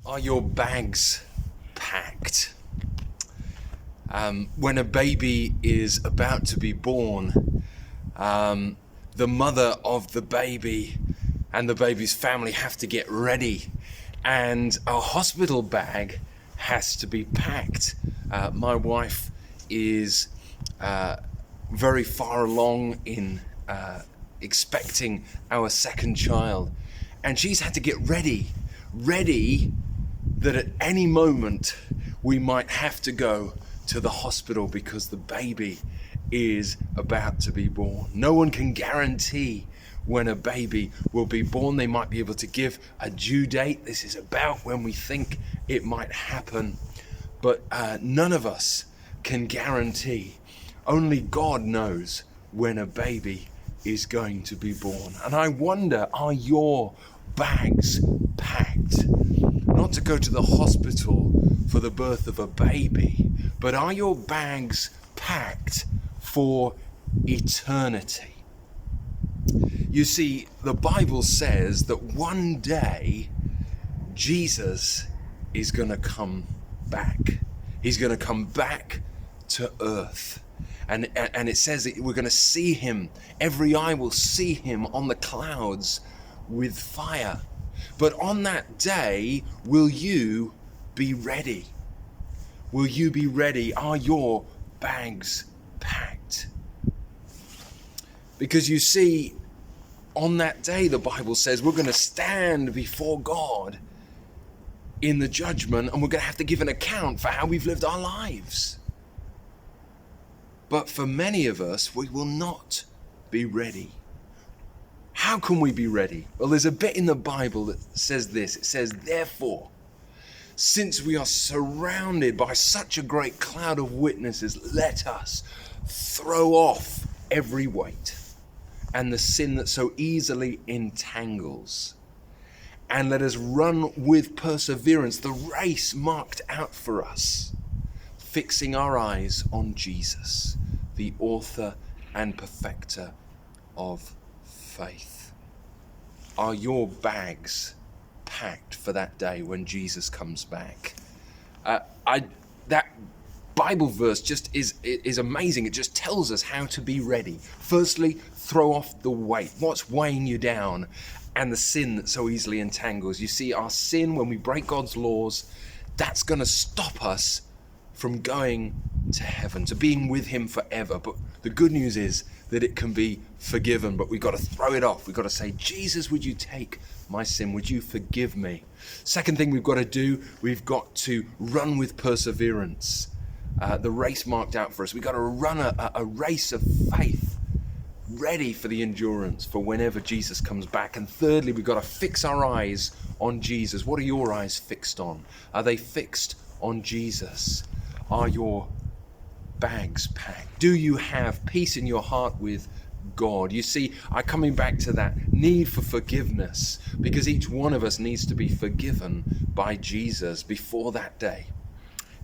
Are your bags packed? When a baby is about to be born, the mother of the baby and the baby's family have to get ready, and a hospital bag has to be packed. My wife is very far along in expecting our second child, and she's had to get ready that at any moment we might have to go to the hospital because the baby is about to be born. No one can guarantee when a baby will be born. They might be able to give a due date. This is about when we think it might happen. But none of us can guarantee. Only God knows when a baby is going to be born. And I wonder, are your bags packed? Not to go to the hospital for the birth of a baby, but are your bags packed for eternity? You see, the Bible says that one day Jesus is going to come back. He's going to come back to earth. And it says that we're going to see him. Every eye will see him on the clouds with fire. But on that day, will you be ready? Will you be ready? Are your bags packed? Because you see, on that day, the Bible says we're going to stand before God in the judgment, and we're going to have to give an account for how we've lived our lives. But for many of us, we will not be ready. How can we be ready? Well, there's a bit in the Bible that says this. It says, therefore, since we are surrounded by such a great cloud of witnesses, let us throw off every weight and the sin that so easily entangles. And let us run with perseverance the race marked out for us, fixing our eyes on Jesus, the author and perfecter of faith. Are your bags packed for that day when Jesus comes back? That Bible verse just is amazing. It just tells us how to be ready. Firstly, throw off the weight. What's weighing you down? And the sin that so easily entangles. You see, our sin, when we break God's laws, that's going to stop us from going to heaven, to being with him forever. But the good news is that it can be forgiven, but we've got to throw it off. We've got to say, Jesus, would you take my sin? Would you forgive me? Second thing we've got to do, we've got to run with perseverance. The race marked out for us. We've got to run a race of faith, ready for the endurance for whenever Jesus comes back. And thirdly, we've got to fix our eyes on Jesus. What are your eyes fixed on? Are they fixed on Jesus? Are your bags packed? Do you have peace in your heart with God? You see, I'm coming back to that need for forgiveness, because each one of us needs to be forgiven by Jesus before that day.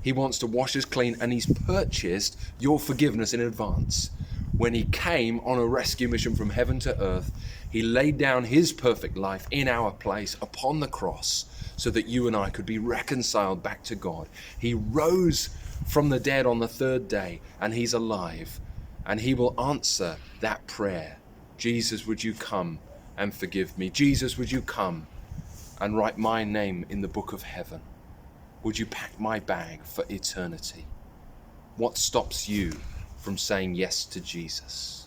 He wants to wash us clean, and he's purchased your forgiveness in advance. When he came on a rescue mission from heaven to earth, he laid down his perfect life in our place upon the cross so that you and I could be reconciled back to God. He rose from the dead on the third day, and he's alive, and he will answer that prayer. Jesus, would you come and forgive me? Jesus, would you come and write my name in the book of heaven? Would you pack my bag for eternity? What stops you from saying yes to Jesus?